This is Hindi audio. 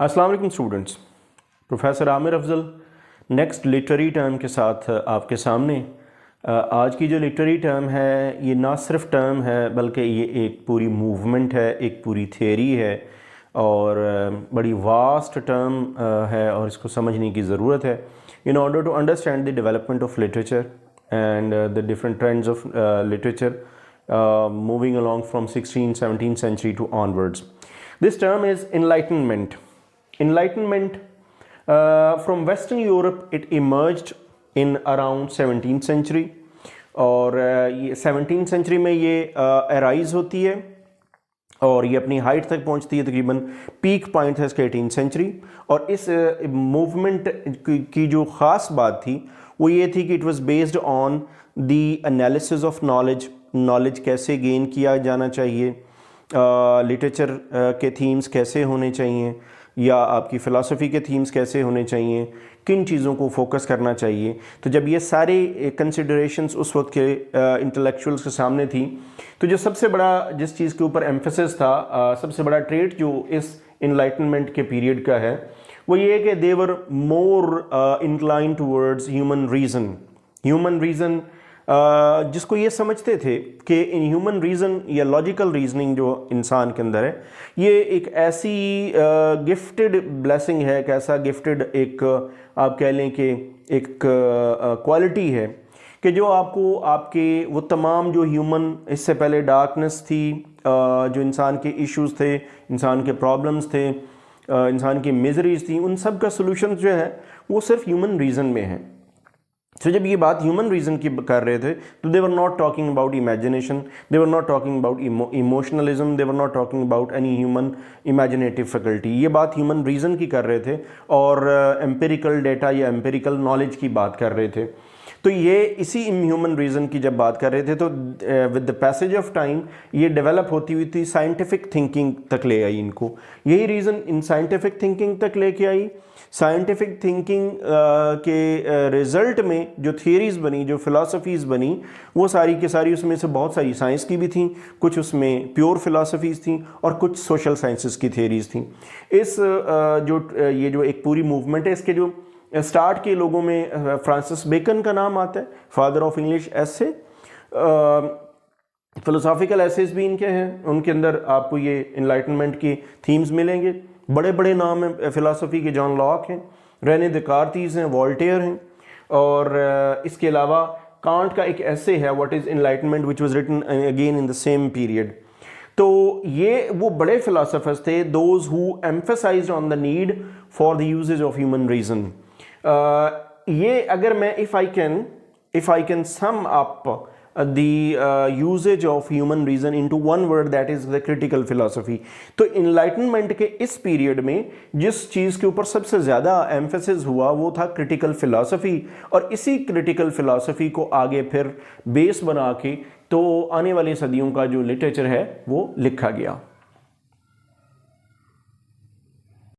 अस्सलाम वालेकुम students, professor Aamir Afzal next literary term के साथ आपके सामने। आज की जो लिटरेरी टर्म है ये ना सिर्फ टर्म है बल्कि ये एक पूरी मूवमेंट है, एक पूरी थियरी है और बड़ी वास्ट टर्म है और इसको समझने की ज़रूरत है in order to understand the development of literature and the different trends of literature moving along from 16th 17th century to onwards. This term is enlightenment. Enlightenment from Western Europe it emerged in around 17th century और ये 17th century में ये arise होती है और ये अपनी हाइट तक पहुंचती है, तकरीबन पीक पॉइंट है इसका 18th सेंचुरी। और इस मूवमेंट की जो ख़ास बात थी वो ये थी कि it was based on the analysis of knowledge, knowledge कैसे गेन किया जाना चाहिए, लिटरेचर के थीम्स कैसे होने चाहिए या आपकी फ़िलासफ़ी के थीम्स कैसे होने चाहिए, किन चीज़ों को फोकस करना चाहिए। तो जब ये सारे कंसिडरेशंस उस वक्त के इंटेलेक्चुअल्स के सामने थी तो जो सबसे बड़ा जिस चीज़ के ऊपर एम्फेसिस था, सबसे बड़ा ट्रेट जो इस इनलाइटनमेंट के पीरियड का है वो ये कि they were more incline towards human reason. Human reason जिसको ये समझते थे कि इन ह्यूमन रीज़न या लॉजिकल रीजनिंग जो इंसान के अंदर है ये एक ऐसी गिफ्टेड ब्लेसिंग है, एक ऐसा गिफ्टेड एक आप कह लें कि एक क्वालिटी है कि जो आपको आपके वो तमाम जो ह्यूमन इससे पहले डार्कनेस थी, जो इंसान के इश्यूज थे, इंसान के प्रॉब्लम्स थे, इंसान की मिजरीज थी, उन सब का सोल्यूशन जो है वो सिर्फ ह्यूमन रीज़न में है। तो जब ये बात ह्यूमन रीज़न की कर रहे थे तो they were not talking about imagination, they were not talking about emotionalism, they were not talking about any human imaginative faculty. ये बात ह्यूमन रीज़न की कर रहे थे और एम्पिरिकल डेटा या एम्पिरिकल नॉलेज की बात कर रहे थे। तो ये इसी ह्यूमन रीज़न की जब बात कर रहे थे तो with the passage of time ये डेवलप होती हुई थी, साइंटिफिक थिंकिंग तक ले आई इनको। यही रीज़न इन साइंटिफिक थिंकिंग तक लेके आई। साइंटिफिक थिंकिंग के रिज़ल्ट में जो थियरीज़ बनी, जो फ़िलासफ़ीज़ बनी, वो सारी की सारी उसमें से बहुत सारी साइंस की भी थी, कुछ उसमें प्योर फ़िलासफ़ीज़ थी और कुछ सोशल साइंसेस की थियरीज़ थी। इस ये जो एक पूरी मूवमेंट है इसके जो स्टार्ट के लोगों में फ्रांसिस बेकन का नाम आता है, father of English essay. Philosophical essays भी इनके हैं, उनके अंदर आपको ये इनलाइटनमेंट की थीम्स मिलेंगे। बड़े बड़े नाम हैं फ़िलासफ़ी के, जॉन लॉक हैं, रेने देकार्तीज़ हैं, वॉल्टेयर हैं और इसके अलावा कांट का एक ऐसे है what is enlightenment which was written again in the same period. तो ये वो बड़े फ़िलासफ़र्स थे those who emphasized on the need for the usages of human reason. ये अगर मैं if I can sum up the usage of human reason into one word, that is the critical philosophy। तो enlightenment के इस पीरियड में जिस चीज़ के ऊपर सबसे ज़्यादा एम्फेसिस हुआ वो था क्रिटिकल फिलॉसफी और इसी क्रिटिकल फिलॉसफी को आगे फिर बेस बना के तो आने वाली सदियों का जो लिटरेचर है वो लिखा गया।